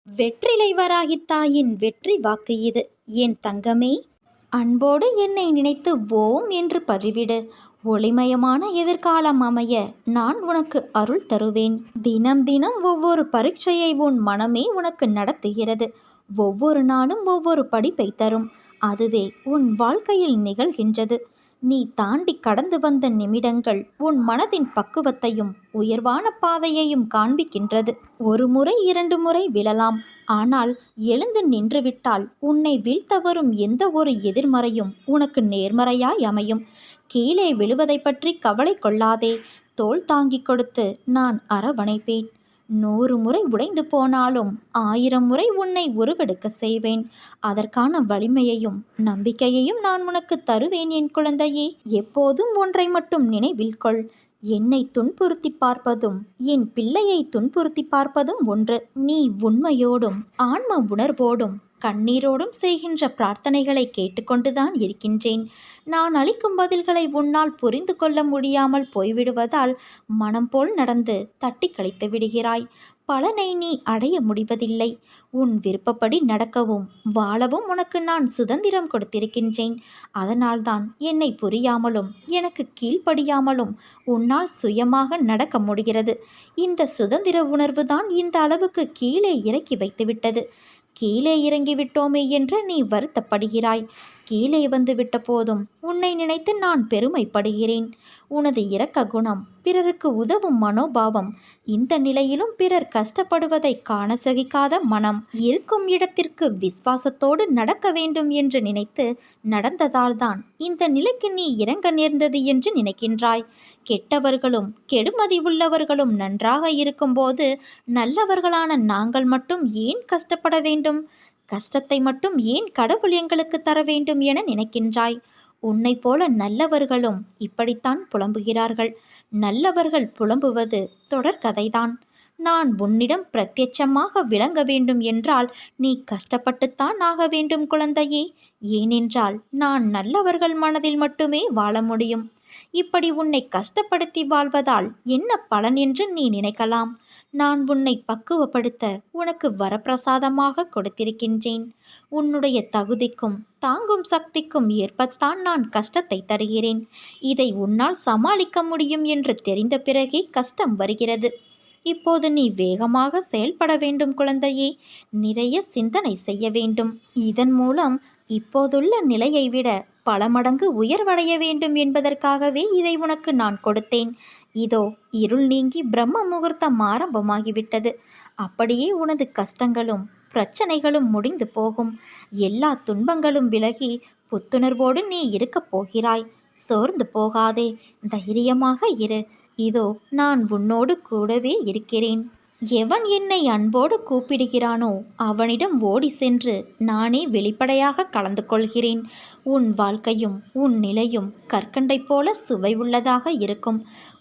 வெற்றிலை வராகி தாயின் வெற்றி வாக்கு இது. என் தங்கமே, அன்போடு என்னை நினைத்து ஓம் என்று பதிவிடு. ஒளிமயமான எதிர்காலம் அமைய நான் உனக்கு அருள் தருவேன். தினம் தினம் ஒவ்வொரு பரீட்சையை உன் மனமே உனக்கு நடத்துகிறது. ஒவ்வொரு நாளும் ஒவ்வொரு படிப்பை தரும். அதுவே உன் வாழ்க்கையில் நிகழ்கின்றது. நீ தாண்டி கடந்து வந்த நிமிடங்கள் உன் மனதின் பக்குவத்தையும் உயர்வான பாதையையும் காண்பிக்கின்றது. ஒரு முறை 2 முறை விழலாம், ஆனால் எழுந்து நின்றுவிட்டால் உன்னை வீழ்த்த வரும் எந்த ஒரு எதிர்மறையும் உனக்கு நேர்மறையாய் அமையும். கீழே விழுவதை பற்றி கவலை கொள்ளாதே. தோள் தாங்கிக் கொடுத்து நான் அரவணைப்பேன். 100 முறை உடைந்து போனாலும் 1000 முறை உன்னை உருவெடுக்க செய்வேன். அதற்கான வலிமையையும் நம்பிக்கையையும் நான் உனக்கு தருவேன் என் குழந்தையே. எப்போதும் ஒன்றை மட்டும் நினைவில் கொள். என்னை துன்புறுத்தி பார்ப்பதும் என் பிள்ளையை துன்புறுத்தி பார்ப்பதும் ஒன்று. நீ உண்மையோடும் ஆன்ம உணர்வோடும் கண்ணீரோடும் செய்கின்ற பிரார்த்தனைகளை கேட்டுக்கொண்டுதான் இருக்கின்றேன். நான் அளிக்கும் பதில்களை உன்னால் புரிந்து கொள்ள முடியாமல் போய்விடுவதால் மனம் போல் நடந்து தட்டி கழித்து விடுகிறாய். பலனை நீ அடைய முடிவதில்லை. உன் விருப்பப்படி நடக்கவும் வாழவும் உனக்கு நான் சுதந்திரம் கொடுத்திருக்கின்றேன். அதனால்தான் என்னை புரியாமலும் எனக்கு கீழ்ப்படியாமலும் உன்னால் சுயமாக நடக்க முடிகிறது. இந்த சுதந்திர உணர்வு தான் இந்த அளவுக்கு கீழே இறக்கி வைத்துவிட்டது. கீழே இறங்கிவிட்டோமே என்று நீ வருத்தப்படுகிறாய். கீழே வந்து விட்ட போதும் உன்னை நினைத்து நான் பெருமைப்படுகிறேன். உனது இரக்க குணம், பிறருக்கு உதவும் மனோபாவம், இந்த நிலையிலும் பிறர் கஷ்டப்படுவதை காண சகிக்காத மனம், இருக்கும் இடத்திற்கு விசுவாசத்தோடு நடக்க வேண்டும் என்று நினைத்து நடந்ததால்தான் இந்த நிலைக்கு நீ இறங்க நேர்ந்தது என்று நினைக்கின்றாய். கெட்டவர்களும் கெடுமதி உள்ளவர்களும் நன்றாக இருக்கும்போது நல்லவர்களான நாங்கள் மட்டும் ஏன் கஷ்டப்பட வேண்டும்? கஷ்டத்தை மட்டும் ஏன் கடவுள் எங்களுக்கு தர வேண்டும் என நினைக்கின்றாய்? உன்னை போல நல்லவர்களும் இப்படித்தான் புலம்புகிறார்கள். நல்லவர்கள் புலம்புவது தொடர்கதைதான். நான் உன்னிடம் பிரத்யட்சமாக விளங்க வேண்டும் என்றால் நீ கஷ்டப்பட்டுத்தான் ஆக வேண்டும் குழந்தையே. ஏனென்றால் நான் நல்லவர்கள் மனதில் மட்டுமே வாழ முடியும். இப்படி உன்னை கஷ்டப்படுத்தி வாழ்வதால் என்ன பலன் என்று நீ நினைக்கலாம். நான் உன்னை பக்குவப்படுத்த உனக்கு வரப்பிரசாதமாக கொடுத்திருக்கின்றேன். உன்னுடைய தகுதிக்கும் தாங்கும் சக்திக்கும் ஏற்பத்தான் நான் கஷ்டத்தை தருகிறேன். இதை உன்னால் சமாளிக்க முடியும் என்று தெரிந்த பிறகே கஷ்டம் வருகிறது. இப்போது நீ வேகமாக செயல்பட வேண்டும் குழந்தையே. நிறைய சிந்தனை செய்ய வேண்டும். இதன் மூலம் இப்போதுள்ள நிலையை விட பல மடங்கு உயர்வடைய வேண்டும் என்பதற்காகவே இதை உனக்கு நான் கொடுத்தேன். இதோ இருள் நீங்கி பிரம்ம முகூர்த்தம் ஆரம்பமாகிவிட்டது. அப்படியே உனது கஷ்டங்களும் பிரச்சனைகளும் முடிந்து போகும். எல்லா துன்பங்களும் விலகி புத்துணர்வோடு நீ இருக்கப் போகிறாய். சோர்ந்து போகாதே, தைரியமாக இரு. இதோ நான் உன்னோடு கூடவே இருக்கிறேன். எவன் என்னை அன்போடு கூப்பிடுகிறானோ அவனிடம் ஓடி சென்று நானே வெளிப்படையாக கலந்து கொள்கிறேன். உன் வாழ்க்கையும் உன் நிலையும் கற்கண்டை போல சுவை உள்ளதாக இருக்கும்.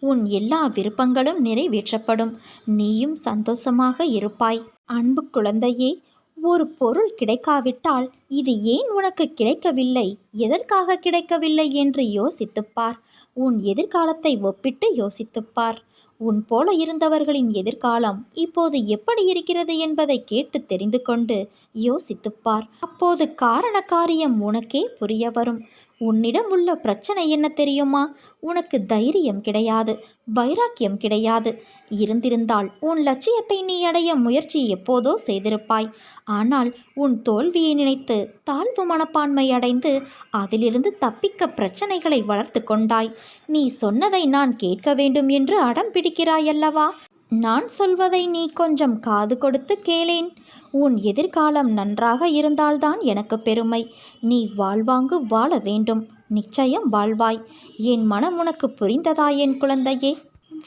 உன் எல்லா விருப்பங்களும் நிறைவேற்றப்படும். நீயும் சந்தோஷமாக இருப்பாய். அன்பு குழந்தையே, ஒரு பொருள் கிடைக்காவிட்டால் இது ஏன் உனக்கு கிடைக்கவில்லை, எதற்காக கிடைக்கவில்லை என்று யோசித்துப்பார். உன் எதிர்காலத்தை ஒப்பிட்டு யோசித்துப்பார். உன் போல இருந்தவர்களின் எதிர்காலம் இப்போது எப்படி இருக்கிறது என்பதை கேட்டு தெரிந்து கொண்டு யோசித்துப்பார். அப்போது காரண காரியம் உனக்கே புரிய வரும். உன்னிடம் உள்ள பிரச்சனை என்ன தெரியுமா? உனக்கு தைரியம் கிடையாது, வைராக்கியம் கிடையாது. இருந்திருந்தால் உன் லட்சியத்தை நீ அடைய முயற்சி எப்போதோ செய்திருப்பாய். ஆனால் உன் தோல்வியை நினைத்து தாழ்வு மனப்பான்மை அடைந்து அதிலிருந்து தப்பிக்க பிரச்சனைகளை வளர்த்து கொண்டாய். நீ சொன்னதை நான் கேட்க வேண்டும் என்று அடம் பிடிக்கிறாயல்லவா? நான் சொல்வதை நீ கொஞ்சம் காது கொடுத்து கேளேன். உன் எதிர்காலம் நன்றாக இருந்தால்தான் எனக்கு பெருமை. நீ வாழ்வாங்கு வாழ வேண்டும். நிச்சயம் வாழ்வாய். என் மனம் உனக்கு புரிந்ததா என் குழந்தையே?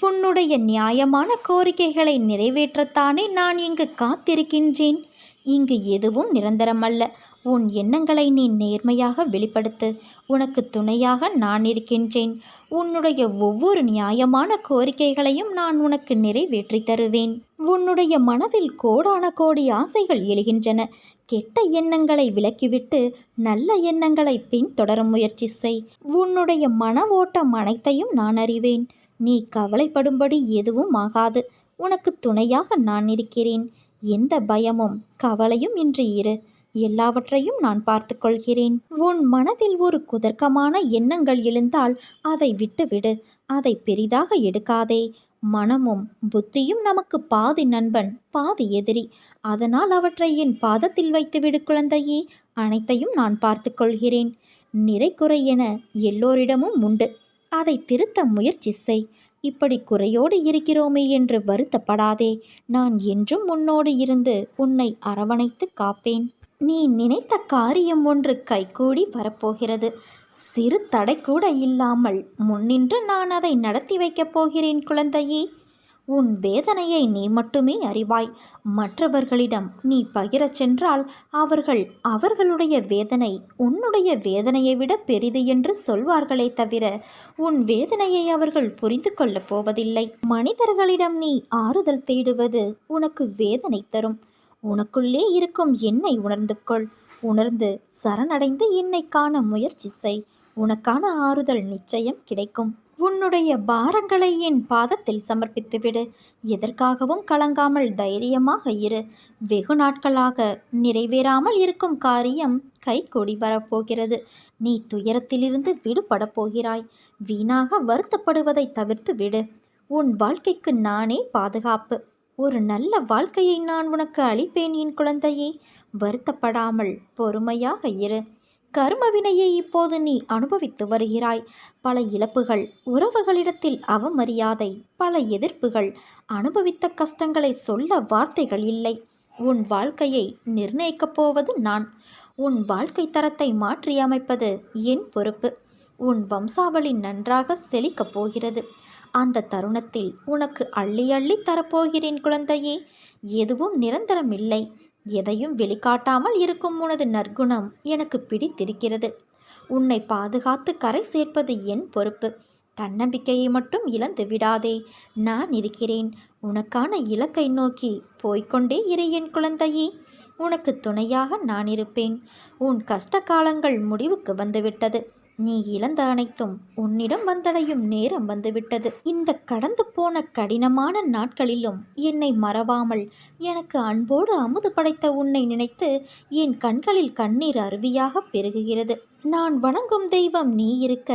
உன்னுடைய நியாயமான கோரிக்கைகளை நிறைவேற்றத்தானே நான் இங்கு காத்திருக்கின்றேன். இங்கு எதுவும் நிரந்தரமல்ல. உன் எண்ணங்களை நீ நேர்மையாக வெளிப்படுத்து. உனக்கு துணையாக நான் இருக்கின்றேன். உன்னுடைய ஒவ்வொரு நியாயமான கோரிக்கைகளையும் நான் உனக்கு நிறைவேற்றி தருவேன். உன்னுடைய மனதில் கோடான கோடி ஆசைகள் எழுகின்றன. கெட்ட எண்ணங்களை விலக்கிவிட்டு நல்ல எண்ணங்களை பின்தொடர முயற்சி செய். உன்னுடைய மன ஓட்டம் அனைத்தையும் நான் அறிவேன். நீ கவலைப்படும்படி எதுவும் ஆகாது. உனக்கு துணையாக நான் இருக்கிறேன். எந்த பயமும் கவலையும் இன்றி இரு. எல்லாவற்றையும் நான் பார்த்து கொள்கிறேன். உன் மனதில் ஒரு குதர்க்கமான எண்ணங்கள் எழுந்தால் அதை விட்டுவிடு. அதை பெரிதாக எடுக்காதே. மனமும் புத்தியும் நமக்கு பாதி நண்பன் பாதி எதிரி. அதனால் அவற்றை என் பாதத்தில் வைத்துவிடு குழந்தையே. அனைத்தையும் நான் பார்த்து கொள்கிறேன். நிறை குறை என எல்லோரிடமும் உண்டு. அதை திருத்த முயற்சி செய். இப்படி குறையோடு இருக்கிறோமே என்று வருத்தப்படாதே. நான் என்றும் உன்னோடு இருந்து உன்னை அரவணைத்து காப்பேன். நீ நினைத்த காரியம் ஒன்று கைகூடி வரப்போகிறது. சிறு தடை கூட இல்லாமல் முன்னின்று நான் அதை நடத்தி வைக்கப் போகிறேன் குழந்தையே. உன் வேதனையை நீ மட்டுமே அறிவாய். மற்றவர்களிடம் நீ பகிரச் சென்றால் அவர்கள் அவர்களுடைய வேதனை உன்னுடைய வேதனையை விட பெரிது என்று சொல்வார்களே தவிர உன் வேதனையை அவர்கள் புரிந்து கொள்ளப் போவதில்லை. மனிதர்களிடம் நீ ஆறுதல் தேடுவது உனக்கு வேதனை தரும். உனக்குள்ளே இருக்கும் என்னை உணர்ந்து கொள். உணர்ந்து சரணடைந்து என்னை காண முயற்சி செய். உனக்கான ஆறுதல் நிச்சயம் கிடைக்கும். உன்னுடைய பாரங்களை என் பாதத்தில் சமர்ப்பித்துவிடு. எதற்காகவும் கலங்காமல் தைரியமாக இரு. வெகு நாட்களாக நிறைவேறாமல் இருக்கும் காரியம் கைகூடி வரப்போகிறது. நீ துயரத்திலிருந்து விடுபட போகிறாய். வீணாக வருத்தப்படுவதை தவிர்த்து விடு. உன் வாழ்க்கைக்கு நானே பாதுகாப்பு. ஒரு நல்ல வாழ்க்கையை நான் உனக்கு அளிப்பேன் என் குழந்தையே. வருத்தப்படாமல் பொறுமையாக இரு. கர்மவினையை இப்போது நீ அனுபவித்து வருகிறாய். பல இழப்புகள், உறவுகளிடத்தில் அவமரியாதை, பல எதிர்ப்புகள். அனுபவித்த கஷ்டங்களை சொல்ல வார்த்தைகள் இல்லை. உன் வாழ்க்கையை நிர்ணயிக்கப் போவது நான். உன் வாழ்க்கை தரத்தை மாற்றியமைப்பது என் பொறுப்பு. உன் வம்சாவளி நன்றாக செழிக்கப் போகிறது. அந்த தருணத்தில் உனக்கு அள்ளி அள்ளி தரப்போகிறேன் குழந்தையே. எதுவும் நிரந்தரமில்லை. எதையும் வெளிக்காட்டாமல் இருக்கும் உனது நற்குணம் எனக்கு பிடித்திருக்கிறது. உன்னை பாதுகாத்து கரை சேர்ப்பது என் பொறுப்பு. தன்னம்பிக்கையை மட்டும் இழந்து விடாதே. நான் இருக்கிறேன். உனக்கான இலக்கை நோக்கி போய்கொண்டே இரு என் குழந்தையே. உனக்கு துணையாக நான் இருப்பேன். உன் கஷ்ட காலங்கள் முடிவுக்கு வந்துவிட்டது. நீ இழந்த அனைத்தும் உன்னிடம் வந்தடையும் நேரம் வந்துவிட்டது. இந்த கடந்து போன கடினமான நாட்களிலும் என்னை மறவாமல் எனக்கு அன்போடு அமுது படைத்த உன்னை நினைத்து என் கண்களில் கண்ணீர் அருவியாக பெருகுகிறது. நான் வணங்கும் தெய்வம் நீ இருக்க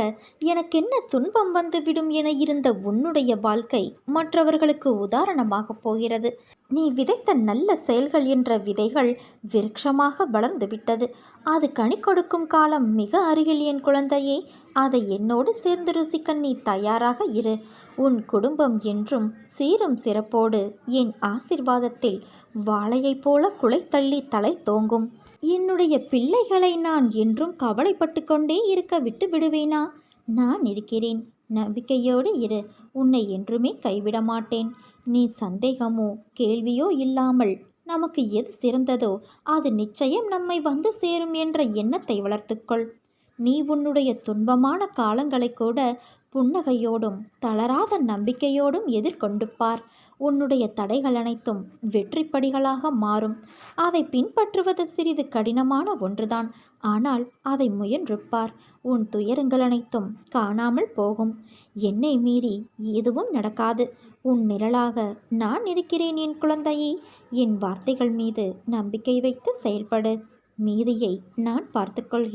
எனக்கென்ன துன்பம் வந்துவிடும் என இருந்த உன்னுடைய வாழ்க்கை மற்றவர்களுக்கு உதாரணமாக போகிறது. நீ விதைத்த நல்ல செயல்கள் என்ற விதைகள் விருட்சமாக வளர்ந்து விட்டது. அது கனி கொடுக்கும் காலம் மிக அருகில் என் குழந்தையே. அதை என்னோடு சேர்ந்து ருசிக்க நீ தயாராக இரு. உன் குடும்பம் என்றும் சீரும் சிறப்போடு என் ஆசிர்வாதத்தில் வாழையைப் போல குலை தள்ளி தலை தோங்கும். என்னுடைய பிள்ளைகளை நான் என்றும் கவலைப்பட்டு கொண்டே இருக்க விட்டு விடுவேனா? நான் இருக்கிறேன். நம்பிக்கையோடு இரு. உன்னை என்றுமே கைவிட மாட்டேன். நீ சந்தேகமோ கேள்வியோ இல்லாமல் நமக்கு எது சிறந்ததோ அது நிச்சயம் நம்மை வந்து சேரும் என்ற எண்ணத்தை வளர்த்துக்கொள். நீ உன்னுடைய துன்பமான காலங்களை கூட புன்னகையோடும் தளராத நம்பிக்கையோடும் எதிர்கொண்டு பார். உன்னுடைய தடைகள் அனைத்தும் வெற்றிப்படிகளாக மாறும். அதை பின்பற்றுவது சிறிது கடினமான ஒன்றுதான். ஆனால் அதை முயன்று பார். உன் துயரங்கள் அனைத்தும் காணாமல் போகும். என்னை மீறி எதுவும் நடக்காது. உன் நிழலாக நான் இருக்கிறேன் என் குழந்தையே. என் வார்த்தைகள் மீது நம்பிக்கை வைத்து செயல்படு. மீதியை நான் பார்த்துக்கொள்கிறேன்.